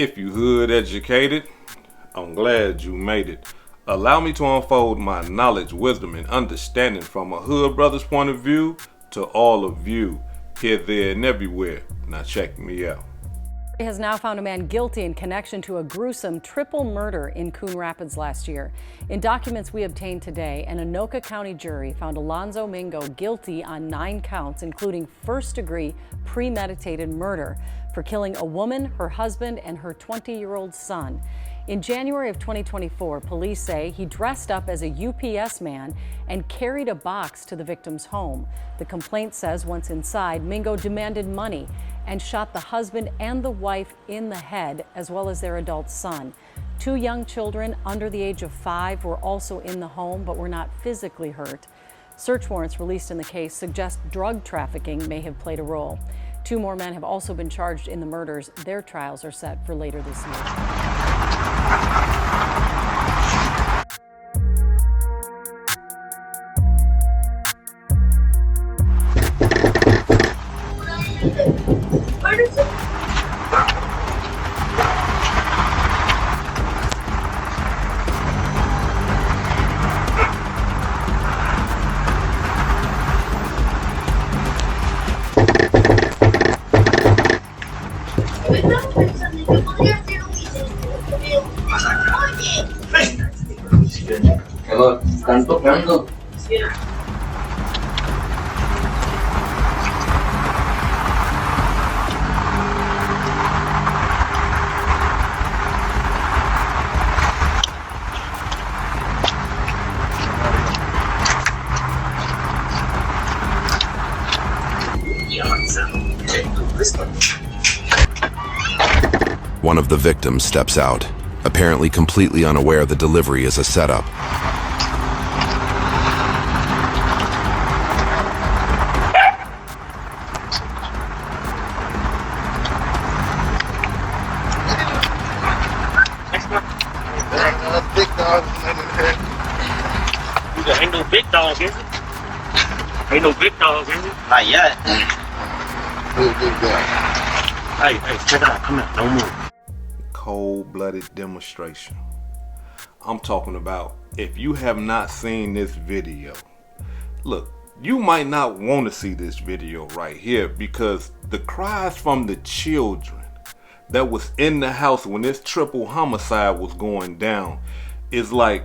If you hood educated, I'm glad you made it. Allow me to unfold my knowledge, wisdom, and understanding from a hood brother's point of view to all of you, here, there, and everywhere. Now check me out. Has now found a man guilty in connection to a gruesome triple murder in Coon Rapids last year. In documents we obtained today, an Anoka County jury found Alonzo Mingo guilty on 9 counts, including first-degree premeditated murder for killing a woman, her husband, and her 20-year-old son. In January of 2024, police say he dressed up as a UPS man and carried a box to the victim's home. The complaint says once inside, Mingo demanded money and shot the husband and the wife in the head, as well as their adult son. 2 young children under the age of 5 were also in the home, but were not physically hurt. Search warrants released in the case suggest drug trafficking may have played a role. 2 more men have also been charged in the murders. Their trials are set for later this year. Están tocando. One of the victims steps out, apparently completely unaware the delivery is a setup. Ain't no big dog, is it? Ain't no big dog, is it? Not yet. Hey, check it out. Come here. Don't move. Cold-blooded demonstration. I'm talking about, if you have not seen this video, look, you might not want to see this video right here, because the cries from the children that was in the house when this triple homicide was going down is like,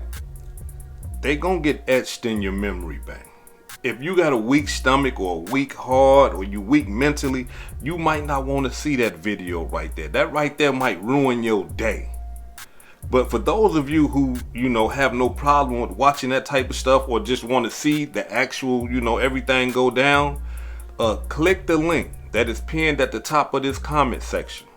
they gonna get etched in your memory bank. If you got a weak stomach or a weak heart or you weak mentally, you might not want to see that video right there. That right there might ruin your day. But for those of you who, have no problem with watching that type of stuff or just want to see the actual, everything go down, click the link that is pinned at the top of this comment section.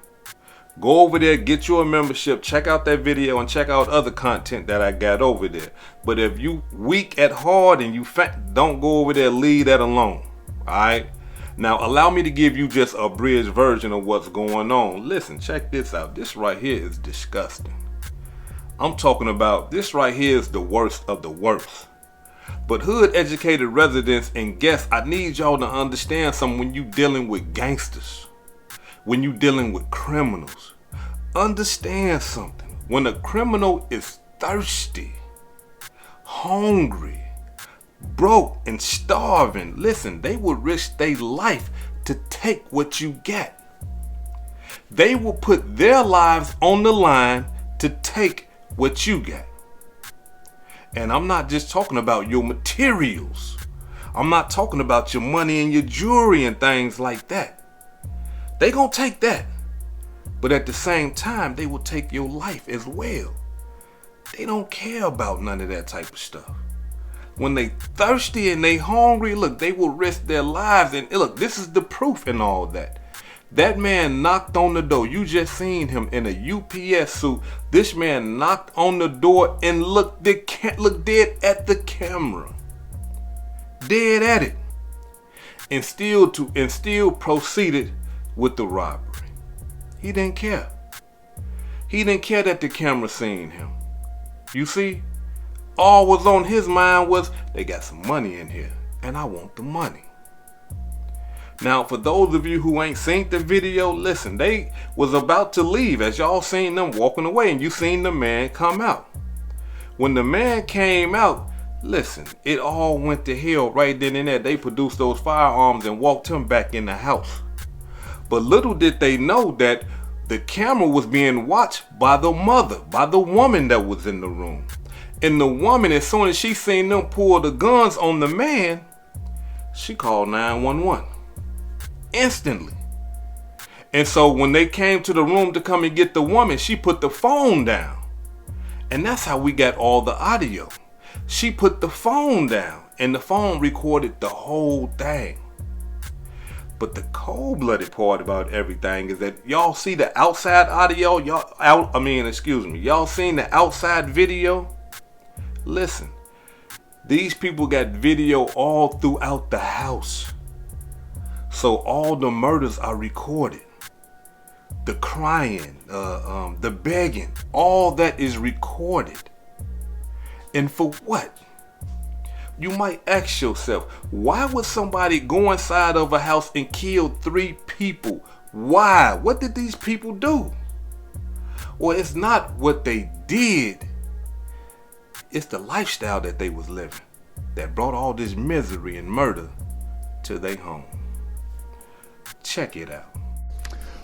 Go over there, get your membership, check out that video, and check out other content that I got over there. But if you weak at heart and you fat, don't go over there, leave that alone. Alright? Now allow me to give you just a abridged version of what's going on. Listen, check this out. This right here is disgusting. I'm talking about, this right here is the worst of the worst. But hood educated residents and guests, I need y'all to understand something when you dealing with gangsters. When you dealing with criminals, understand something. When a criminal is thirsty, hungry, broke, and starving, listen, they will risk their life to take what you get. They will put their lives on the line to take what you get. And I'm not just talking about your materials. I'm not talking about your money and your jewelry and things like that. They gonna take that, but at the same time, they will take your life as well. They don't care about none of that type of stuff. When they thirsty and they hungry, look, they will risk their lives. And look, this is the proof in all that. That man knocked on the door. You just seen him in a UPS suit. This man knocked on the door and looked dead at the camera. Dead at it. And still proceeded with the robbery. He didn't care. He didn't care that the camera seen him. You see, all was on his mind was, they got some money in here and I want the money. Now, for those of you who ain't seen the video, listen, they was about to leave as y'all seen them walking away, and you seen the man come out. When the man came out, listen, it all went to hell right then and there. They produced those firearms and walked him back in the house. But little did they know that the camera was being watched by the mother, by the woman that was in the room. And the woman, as soon as she seen them pull the guns on the man, she called 911 instantly. And so when they came to the room to come and get the woman, she put the phone down. And that's how we got all the audio. She put the phone down, and the phone recorded the whole thing. But the cold-blooded part about everything is that y'all see the outside audio, y'all seen the outside video? Listen, these people got video all throughout the house. So all the murders are recorded. The crying, the begging, all that is recorded. And for what? You might ask yourself, why would somebody go inside of a house and kill 3 people? Why? What did these people do? Well, it's not what they did. It's the lifestyle that they was living that brought all this misery and murder to their home. Check it out.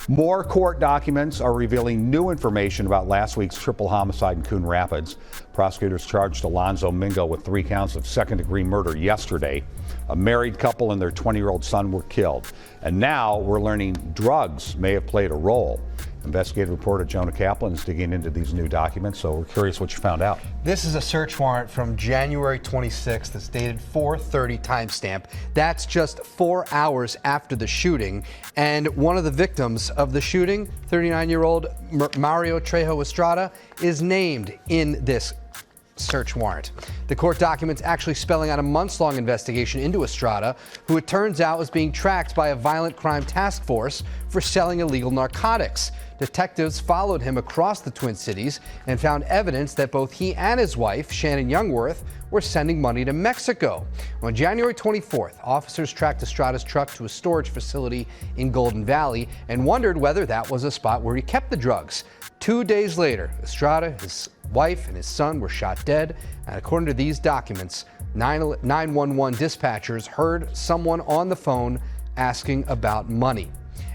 More court documents are revealing new information about last week's triple homicide in Coon Rapids. Prosecutors charged Alonzo Mingo with 3 counts of second-degree murder yesterday. A married couple and their 20-year-old son were killed. And now we're learning drugs may have played a role. Investigative reporter Jonah Kaplan is digging into these new documents, so we're curious what you found out. This is a search warrant from January 26th that's dated 4:30 timestamp. That's just 4 hours after the shooting. And one of the victims of the shooting, 39-year-old Mario Trejo Estrada, is named in this search warrant. The court documents actually spelling out a months-long investigation into Estrada, who it turns out was being tracked by a violent crime task force for selling illegal narcotics. Detectives followed him across the Twin Cities and found evidence that both he and his wife, Shannon Youngworth, were sending money to Mexico. On January 24th, officers tracked Estrada's truck to a storage facility in Golden Valley and wondered whether that was a spot where he kept the drugs. 2 days later, Estrada, his wife, and his son were shot dead. And according to these documents, 911 dispatchers heard someone on the phone asking about money.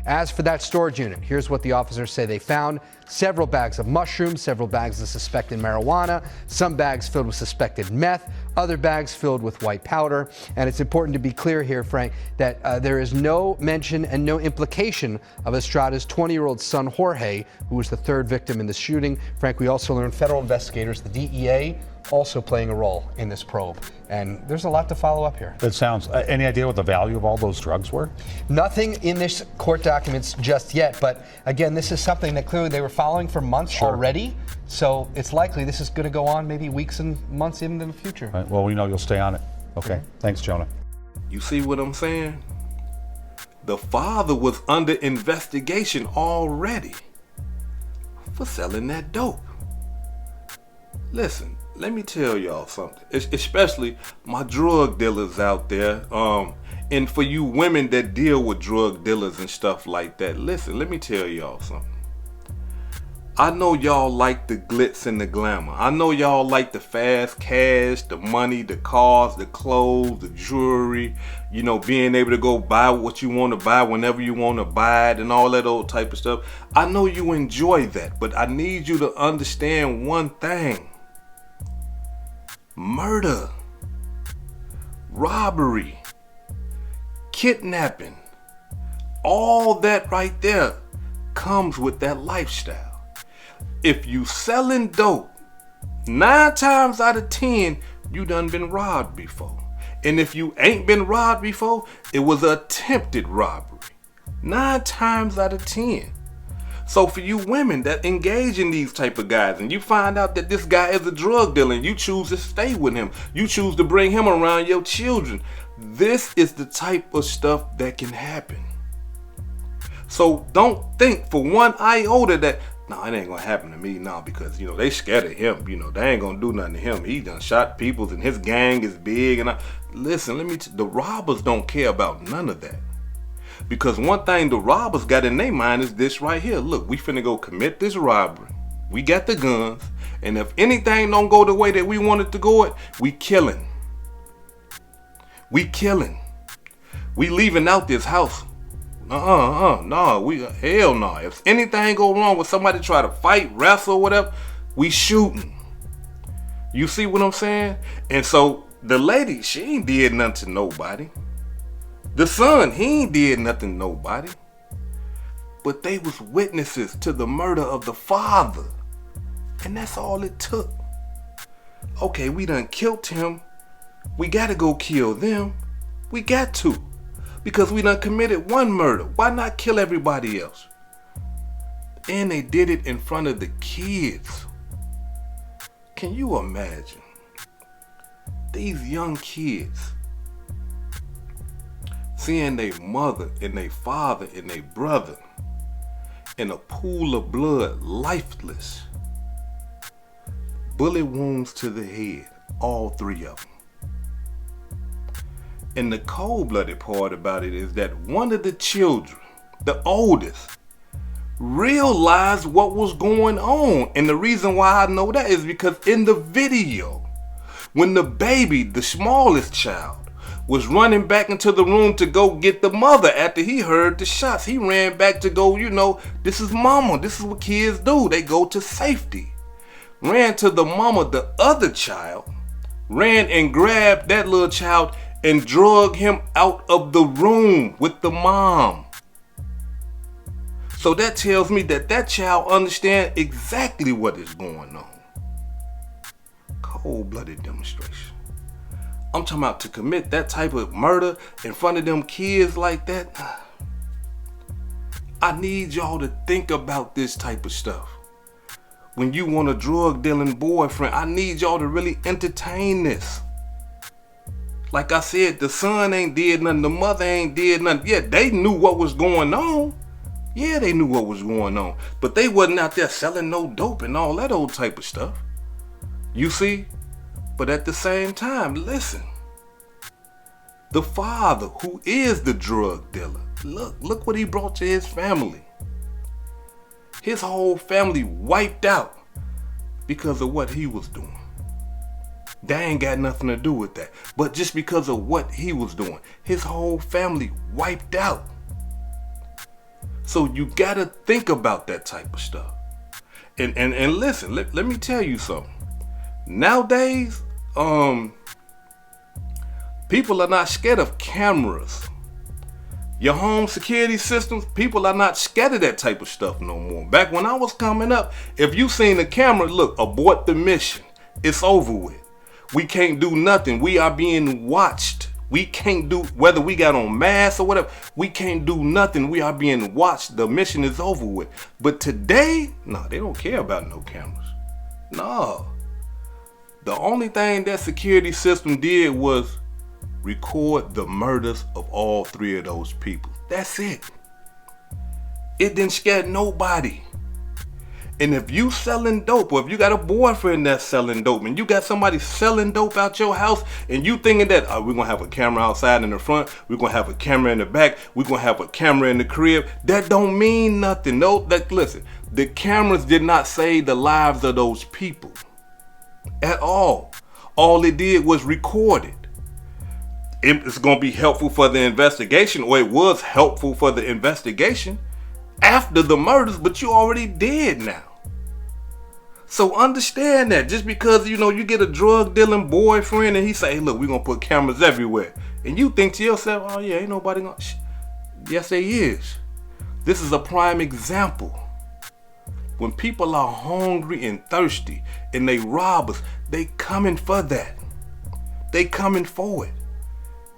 As for that storage unit, here's what the officers say they found. Several bags of mushrooms, several bags of suspected marijuana, some bags filled with suspected meth, other bags filled with white powder. And it's important to be clear here, Frank, that there is no mention and no implication of Estrada's 20-year-old son, Jorge, who was the 3rd victim in the shooting. Frank, we also learned federal investigators, the DEA, also playing a role in this probe. And there's a lot to follow up here. That sounds, any idea what the value of all those drugs were? Nothing in this court documents just yet, but again, this is something that clearly they were following for months already, so it's likely this is going to go on maybe weeks and months into the future. Right, well, we know you'll stay on it. Okay, thanks, Jonah. You see what I'm saying? The father was under investigation already for selling that dope. Listen, let me tell y'all something, especially my drug dealers out there, and for you women that deal with drug dealers and stuff like that, listen, let me tell y'all something. I know y'all like the glitz and the glamour. I know y'all like the fast cash, the money, the cars, the clothes, the jewelry, you know, being able to go buy what you want to buy whenever you want to buy it and all that old type of stuff. I know you enjoy that, but I need you to understand one thing. Murder, robbery, kidnapping, all that right there comes with that lifestyle. If you selling dope, 9 times out of 10, you done been robbed before. And if you ain't been robbed before, it was attempted robbery. 9 times out of 10. So for you women that engage in these type of guys and you find out that this guy is a drug dealer and you choose to stay with him, you choose to bring him around your children, this is the type of stuff that can happen. So don't think for one iota that, no, it ain't gonna happen to me now because, you know, they scared of him. You know, they ain't gonna do nothing to him. He done shot people and his gang is big. And listen, the robbers don't care about none of that. Because one thing the robbers got in their mind is this right here. Look, we finna go commit this robbery. We got the guns. And if anything don't go the way that we want it to go, we killing. We killing. We leaving out this house. Hell no. If anything go wrong with somebody try to fight, wrestle, or whatever, we shooting. You see what I'm saying? And so the lady, she ain't did nothing to nobody. The son, he ain't did nothing to nobody. But they was witnesses to the murder of the father. And that's all it took. Okay, we done killed him. We gotta go kill them. We got to. Because we done committed one murder. Why not kill everybody else? And they did it in front of the kids. Can you imagine? These young kids seeing their mother and their father and their brother in a pool of blood, lifeless. Bullet wounds to the head, all three of them. And the cold-blooded part about it is that one of the children, the oldest, realized what was going on. And the reason why I know that is because in the video, when the baby, the smallest child, was running back into the room to go get the mother after he heard the shots, he ran back to go, this is mama. This is what kids do. They go to safety. Ran to the mama, the other child, ran and grabbed that little child and drug him out of the room with the mom. So that tells me that that child understands exactly what is going on. Cold-blooded demonstration. I'm talking about to commit that type of murder in front of them kids like that. I need y'all to think about this type of stuff. When you want a drug dealing boyfriend, I need y'all to really entertain this. Like I said, the son ain't did nothing, the mother ain't did nothing. Yeah, they knew what was going on. Yeah, they knew what was going on. But they wasn't out there selling no dope and all that old type of stuff. You see? But at the same time, listen. The father, who is the drug dealer, look what he brought to his family. His whole family wiped out because of what he was doing. They ain't got nothing to do with that. But just because of what he was doing, his whole family wiped out. So you gotta think about that type of stuff. And listen, let me tell you something. Nowadays, people are not scared of cameras. Your home security systems, people are not scared of that type of stuff no more. Back when I was coming up, if you seen a camera, look, abort the mission. It's over with. We can't do nothing. We are being watched. We can't do, whether we got on masks or whatever, we can't do nothing. We are being watched. The mission is over with. But today, no, they don't care about no cameras. No. The only thing that security system did was record the murders of all three of those people. That's it. It didn't scare nobody. And if you selling dope, or if you got a boyfriend that's selling dope, and you got somebody selling dope out your house, and you thinking that, we're going to have a camera outside in the front, we're going to have a camera in the back, we're going to have a camera in the crib, that don't mean nothing. No, listen, the cameras did not save the lives of those people at all. All it did was record it. It's going to be helpful for the investigation, or it was helpful for the investigation after the murders, but you already dead now. So understand that just because, you get a drug dealing boyfriend and he say, hey, look, we're going to put cameras everywhere. And you think to yourself, oh yeah, ain't nobody going to. Yes, they is. This is a prime example. When people are hungry and thirsty and they rob us, they coming for that. They coming for it.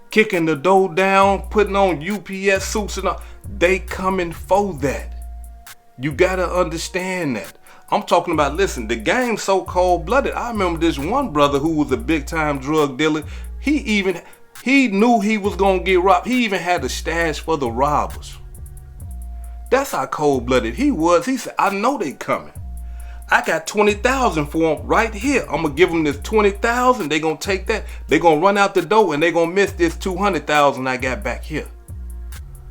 Kicking the door down, putting on UPS suits and all. They coming for that. You gotta understand that. I'm talking about, listen, the game's so cold-blooded. I remember this one brother who was a big-time drug dealer. He knew he was gonna get robbed. He even had a stash for the robbers. That's how cold-blooded he was. He said, I know they coming. I got 20,000 for them right here. I'm gonna give them this 20,000. They gonna take that. They gonna run out the door and they gonna miss this 200,000 I got back here.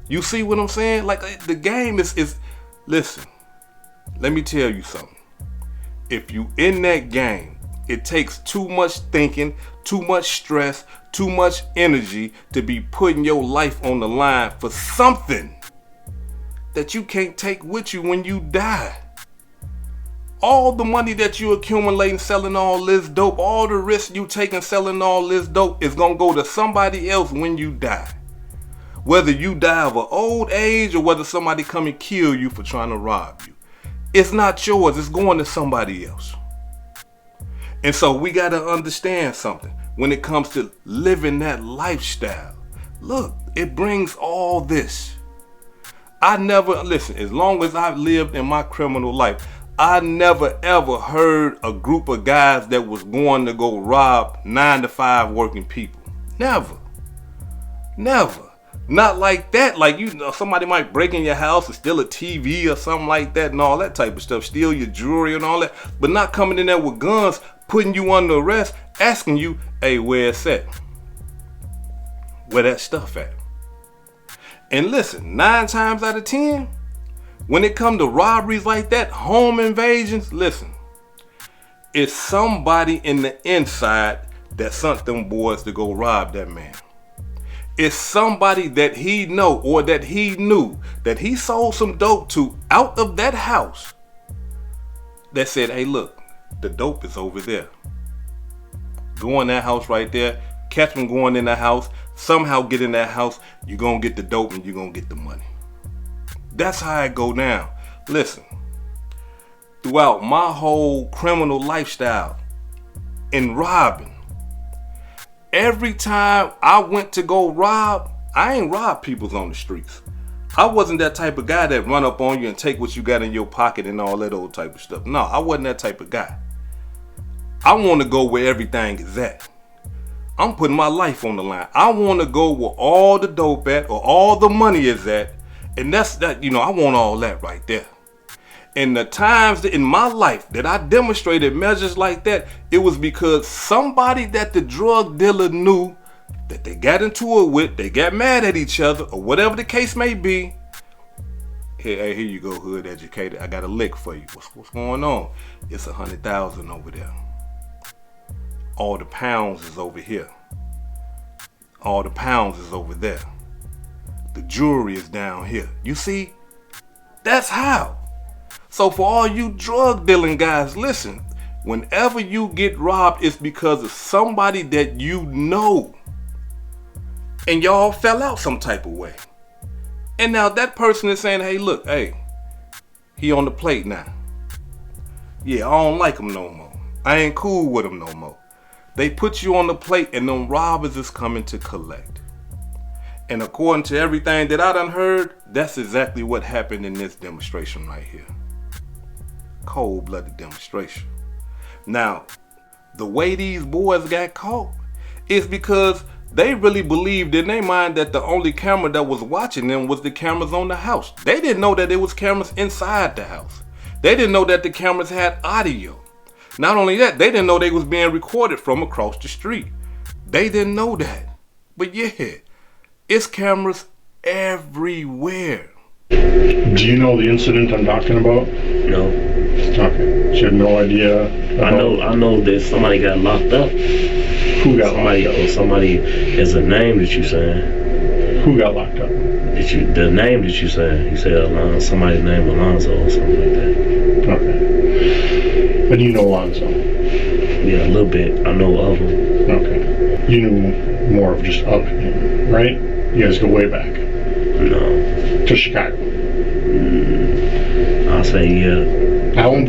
You see what I'm saying? Like, the game is listen, let me tell you something. If you in that game, it takes too much thinking, too much stress, too much energy to be putting your life on the line for something that you can't take with you when you die. All the money that you accumulating selling all this dope, all the risks you taking selling all this dope is gonna go to somebody else when you die. Whether you die of an old age or whether somebody come and kill you for trying to rob you. It's not yours, it's going to somebody else. And so we gotta understand something when it comes to living that lifestyle. Look, it brings all this. I never, listen, as long as I've lived in my criminal life, I never ever heard a group of guys that was going to go rob 9 to 5 working people. Never. Not like that. Like, you know, somebody might break in your house and steal a TV or something like that and all that type of stuff. Steal your jewelry and all that. But not coming in there with guns, putting you under arrest, asking you, hey, where it's at? Where that stuff at? And listen, 9 times out of 10, when it come to robberies like that, home invasions, listen, it's somebody in the inside that sent them boys to go rob that man. It's somebody that he know or that he knew that he sold some dope to out of that house that said, hey, look, the dope is over there. Go in that house right there, catch them going in that house, somehow get in that house, you're going to get the dope and you're going to get the money. That's how it go down. Listen, throughout my whole criminal lifestyle in robbing, every time I went to go rob, I ain't robbed people on the streets. I wasn't that type of guy that run up on you and take what you got in your pocket and all that old type of stuff. No, I wasn't that type of guy. I want to go where everything is at. I'm putting my life on the line. I want to go where all the dope at or all the money is at. And that's that, you know, I want all that right there. And the times in my life that I demonstrated measures like that, it was because somebody that the drug dealer knew that they got into it with, they got mad at each other, or whatever the case may be. Hey, here you go, hood educated. I got a lick for you. What's going on? It's 100,000 over there. All the pounds is over here. All the pounds is over there. The jewelry is down here. You see? That's how. So for all you drug dealing guys, listen, whenever you get robbed, it's because of somebody that you know. And y'all fell out some type of way. And now that person is saying, hey, look, hey, he on the plate now. Yeah, I don't like him no more. I ain't cool with him no more. They put you on the plate and them robbers is coming to collect. And according to everything that I done heard, that's exactly what happened in this demonstration right here. Cold-blooded demonstration. Now, the way these boys got caught is because they really believed in their mind that the only camera that was watching them was the cameras on the house. They didn't know that there was cameras inside the house. They didn't know that the cameras had audio. Not only that, they didn't know they was being recorded from across the street. They didn't know that. But yeah, it's cameras everywhere. Do you know the incident I'm talking about? No. Okay. So you have no idea? I know that somebody got locked up. Who got locked up? Somebody is a name that you saying. Who got locked up? The name that you saying. You said somebody named Alonzo or something like that. Okay. And you know Alonzo? Yeah, a little bit. I know of him. Okay. You knew more of just of him, right? You guys go way back. No. To Chicago. I'll say yeah. I won't.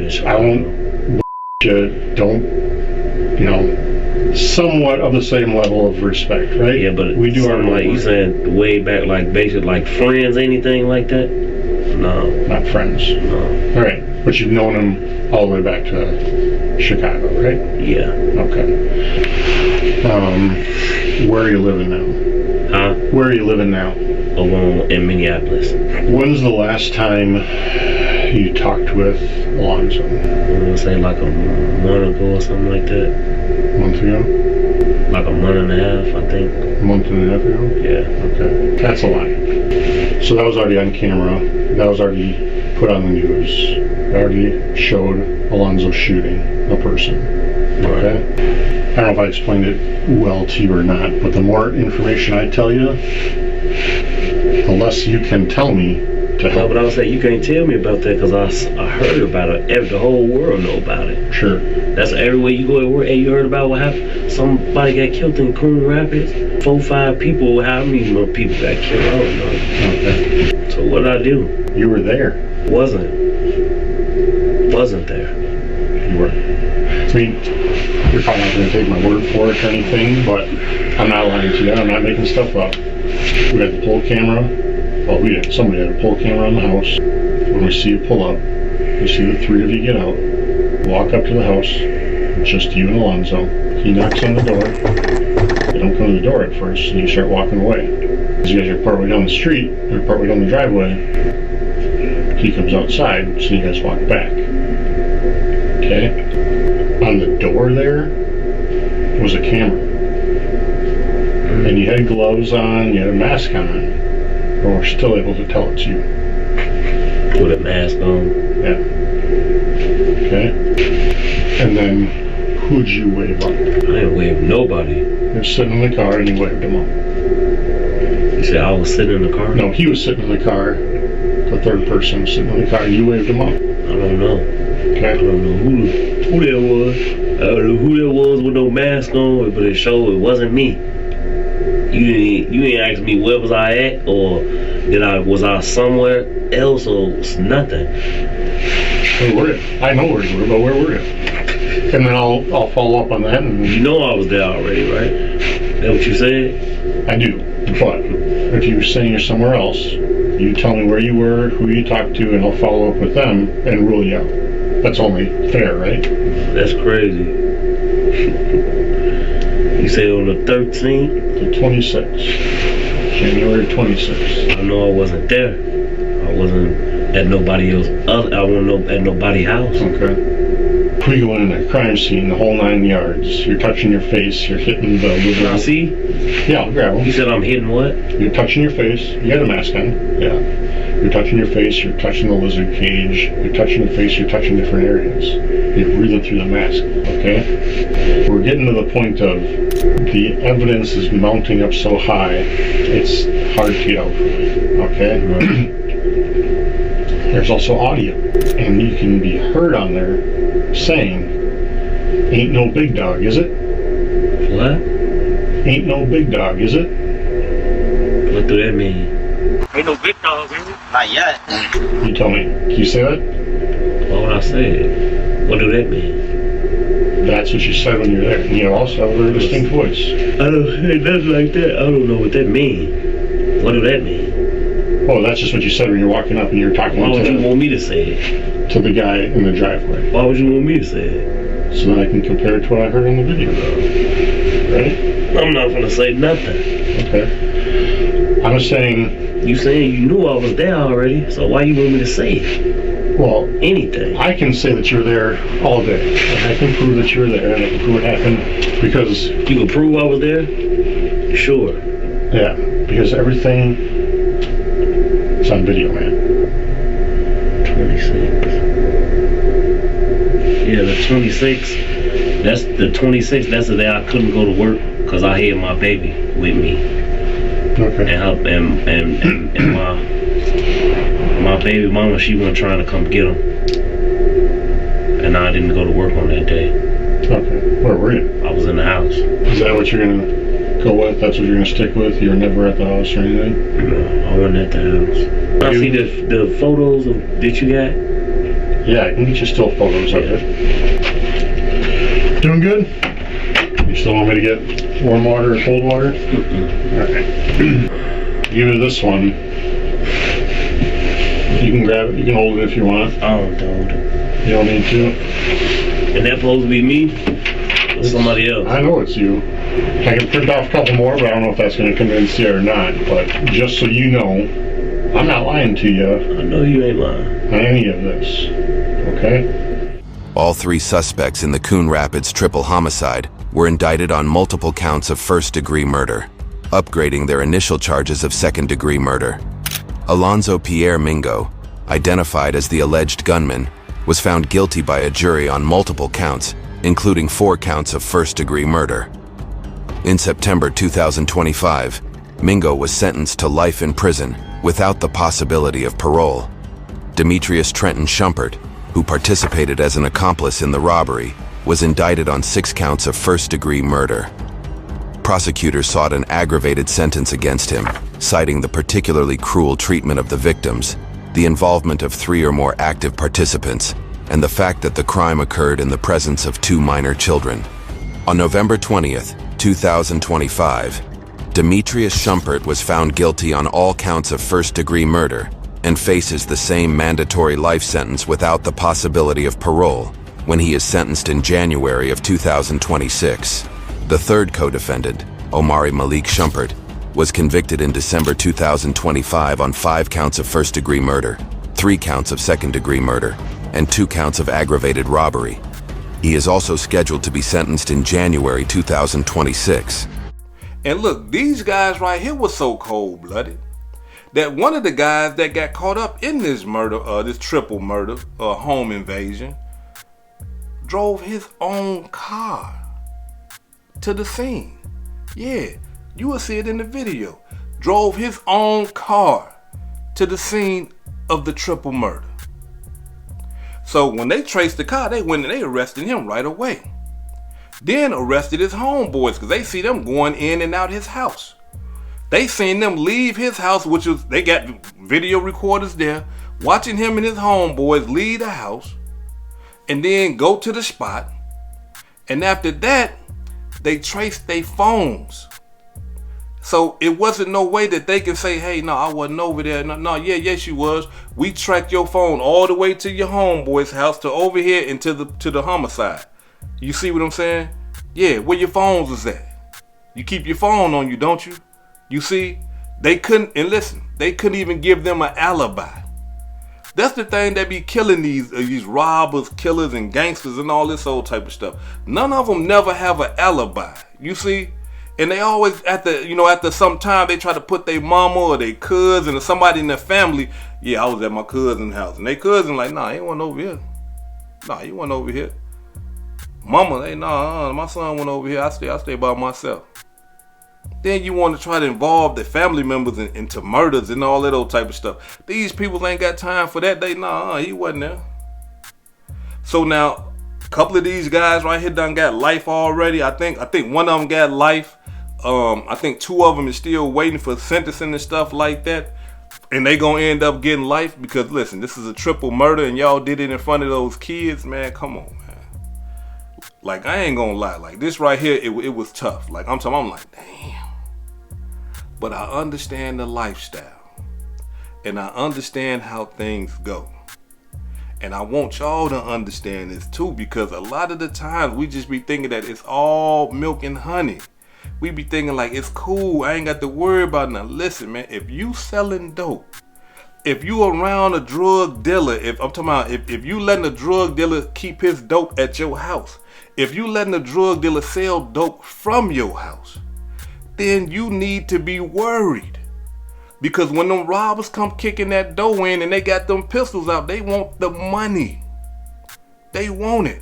Don't. You know, somewhat of the same level of respect, right? Yeah, but we do our like you saying way back, like basically like friends, anything like that? No. Not friends. No. All right, but you've known him all the way back to Chicago, right? Yeah. Okay. Where are you living now? Huh? Where are you living now? Alone in Minneapolis. When's the last time you talked with Alonzo? I'm gonna say like a month ago or something like that. A month ago? Like a month and a half, I think. A month and a half ago? Yeah. Okay. That's a lie. So that was already on camera. That was already put on the news. It already showed Alonzo shooting a person. Okay? I don't know if I explained it well to you or not, but the more information I tell you, the less you can tell me to No, help. but I was saying, you can't tell me about that because I heard about it. The whole world know about it. Sure. That's everywhere you go. Hey, you heard about what happened? Somebody got killed in Coon Rapids. 4, 5 people. How many more people got killed? I don't know. Okay. So what did I do? You were there. Wasn't there. You were. I mean, you're probably not going to take my word for it or anything, but I'm not lying to you. I'm not making stuff up. We had the pull camera. Well, we didn't. Somebody had a pull camera in the house. When we see you pull up, we see the 3 of you get out, walk up to the house, just you and Alonzo. He knocks on the door. You don't come to the door at first, and you start walking away. As you guys are partway down the street, or partway down the driveway, he comes outside, so you guys walk back. Okay? On the door there was a camera. And you had gloves on, you had a mask on, but we're still able to tell it's you. With a mask on. Yeah. Okay? And then, who'd you wave up? I didn't wave nobody. You're sitting in the car and you waved him up. You said I was sitting in the car? No, he was sitting in the car. The third person was sitting in the car and you waved him up. I don't know. Okay? I don't know who that was. I don't know who that was with no mask on, but it showed it wasn't me. You didn't ask me where was I at, or was I somewhere else, or nothing. Where were you? I know where you were, but where were you? And then I'll follow up on that. And You know I was there already, right? That what you said? I do, but if you're saying you're somewhere else, you tell me where you were, who you talked to, and I'll follow up with them and rule you out. That's only fair, right? That's crazy. You say on the 13th? The 26th. January 26th. I know I wasn't there. I wasn't at nobody else. I wasn't at nobody's house. Okay. We go in a crime scene, the whole 9 yards. You're touching your face, you're hitting the Now see? Yeah, I'll grab You them. said I'm hitting what? You're touching your face. You got a mask on. Yeah. You're touching your face, you're touching the lizard cage, you're touching the face, you're touching different areas. You're breathing through the mask, okay? We're getting to the point of the evidence is mounting up so high, it's hard to get out from it, okay? There's also audio, and you can be heard on there saying, "Ain't no big dog, is it? What? Ain't no big dog, is it?" What do that mean? Ain't no big dogs, is it? Not yet. You tell me. Can you say that? Why would I say it? What do that mean? That's what you said when you're there. And you also have a very distinct voice. I don't say nothing like that. I don't know what that mean. What do that mean? Oh, that's just what you said when you're walking up and you're talking Why would you to want me to say it? the guy in the driveway. Why would you want me to say it? So that I can compare it to what I heard in the video. Right? I'm not gonna say nothing. Okay. I'm just saying, You saying you knew I was there already, so why you want me to say it? well, Anything? I can say that you're there all day. And I can prove that you were there and I can prove what happened because, You can prove I was there? Sure. yeah, because everything is on video, man. 26. Yeah, the 26th. That's the 26th. That's the day I couldn't go to work because I had my baby with me, Okay. and my baby mama, she wasn't trying to come get him, and I didn't go to work on that day. Okay. Where were you? I was in the house. Is that what you're going to go with? That's what you're going to stick with? You were never at the house or anything? No, I wasn't at the house. I see the photos that you got. Yeah, I can get you still photos of it. Doing good? You still want me to get warm water or cold water? Alright. Give me this one. You can grab it, you can hold it if you want. I don't know. You don't need to. And that supposed to be me or somebody else? I know it's you. I can print off a couple more, but I don't know if that's going to convince you or not. But just so you know, I'm not lying to you I know you ain't lying. on any of this. Okay? All 3 suspects in the Coon Rapids triple homicide were indicted on multiple counts of first-degree murder, upgrading their initial charges of second-degree murder. Alonzo Pierre Mingo, identified as the alleged gunman, was found guilty by a jury on multiple counts, including 4 counts of first-degree murder. In September 2025, Mingo was sentenced to life in prison without the possibility of parole. Demetrius Trenton Shumpert, who participated as an accomplice in the robbery, was indicted on 6 counts of first-degree murder. Prosecutors sought an aggravated sentence against him, citing the particularly cruel treatment of the victims, the involvement of 3 or more active participants, and the fact that the crime occurred in the presence of 2 minor children. On November 20th, 2025, Demetrius Shumpert was found guilty on all counts of first-degree murder and faces the same mandatory life sentence without the possibility of parole when he is sentenced in January of 2026. The third co-defendant, Omari Malik Shumpert, was convicted in December 2025 on 5 counts of first-degree murder, 3 counts of second-degree murder, and 2 counts of aggravated robbery. He is also scheduled to be sentenced in January 2026. And look, these guys right here were so cold-blooded that one of the guys that got caught up in this murder, this triple murder, home invasion, drove his own car to the scene. Yeah, you will see it in the video. Drove his own car to the scene of the triple murder. So when they traced the car, they went and they arrested him right away. Then arrested his homeboys because they see them going in and out his house. They seen them leave his house, which was, they got video recorders there, watching him and his homeboys leave the house and then go to the spot. And after that, they traced their phones. So it wasn't no way that they can say, hey, no, I wasn't over there. No, yes, you was. We tracked your phone all the way to your homeboy's house to over here and to the homicide. You see what I'm saying? Yeah, where your phones was at. You keep your phone on you, don't you? You see, they couldn't, and listen, they couldn't even give them an alibi. That's the thing that be killing these robbers, killers, and gangsters and all this old type of stuff. None of them never have an alibi. You see? And they always, after some time, they try to put their mama or their cousin or somebody in their family. Yeah, I was at my cousin's house. And their cousin like, nah, he wasn't over here. Nah, he wasn't over here. Mama, hey, nah, my son went over here. I stay by myself. Then you want to try to involve the family members into murders and all that old type of stuff. These people ain't got time for that. He wasn't there. So now, a couple of these guys right here done got life already. I think one of them got life. I think 2 of them is still waiting for sentencing and stuff like that. And they gonna end up getting life because, listen, this is a triple murder and y'all did it in front of those kids, man. Come on, man. Like, I ain't gonna lie. Like, this right here, it was tough. Like, I'm like, damn. But I understand the lifestyle. And I understand how things go. And I want y'all to understand this too, because a lot of the times we just be thinking that it's all milk and honey. We be thinking like, it's cool, I ain't got to worry about nothing. Listen, man, if you selling dope, if you around a drug dealer, if you letting a drug dealer keep his dope at your house, if you letting a drug dealer sell dope from your house, then you need to be worried. Because when them robbers come kicking that door in and they got them pistols out, they want the money. They want it.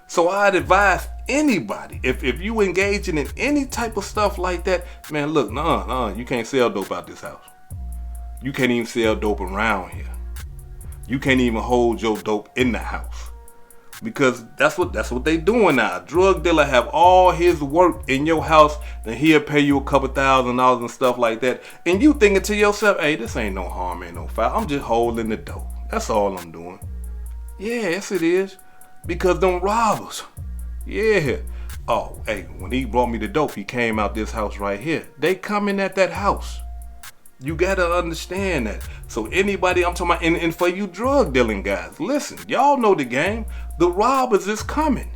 So I'd advise anybody, if you engaging in any type of stuff like that, man, look, you can't sell dope out this house. You can't even sell dope around here. You can't even hold your dope in the house. Because that's what they doing now. A drug dealer have all his work in your house, and he'll pay you a couple $1,000s and stuff like that. And you thinking to yourself, hey, this ain't no harm, ain't no foul. I'm just holding the dope. That's all I'm doing. Yeah, yes it is. Because them robbers, yeah. Oh, hey, when he brought me the dope, he came out this house right here. They coming at that house. You gotta understand that. So anybody, I'm talking about, and for you drug dealing guys, listen, y'all know the game. The robbers is coming.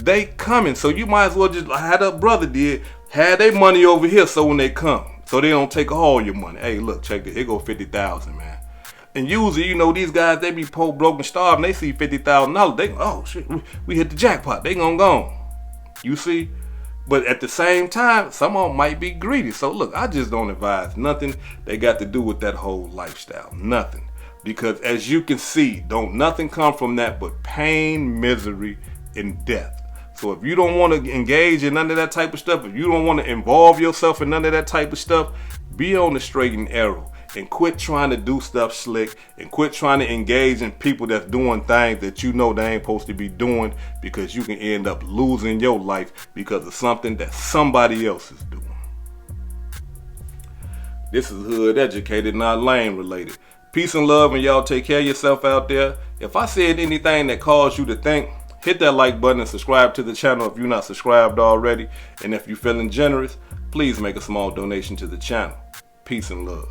They coming. So you might as well just, how that brother did, have their money over here so when they come, so they don't take all your money. Hey, look, check this. It go 50,000, man. And usually, these guys, they be poor, broke, and starving. They see $50,000. They go, oh, shit, we hit the jackpot. They gonna go. You see? But at the same time, some of them might be greedy. So look, I just don't advise nothing that got to do with that whole lifestyle. Nothing. Because as you can see, don't nothing come from that but pain, misery, and death. So if you don't want to engage in none of that type of stuff, if you don't want to involve yourself in none of that type of stuff, be on the straight and narrow. And quit trying to do stuff slick, and quit trying to engage in people that's doing things that you know they ain't supposed to be doing, because you can end up losing your life because of something that somebody else is doing. This is Hood Educated, not Lane Related. Peace and love, and y'all take care of yourself out there. If I said anything that caused you to think, hit that like button and subscribe to the channel if you're not subscribed already. And if you're feeling generous, please make a small donation to the channel. Peace and love.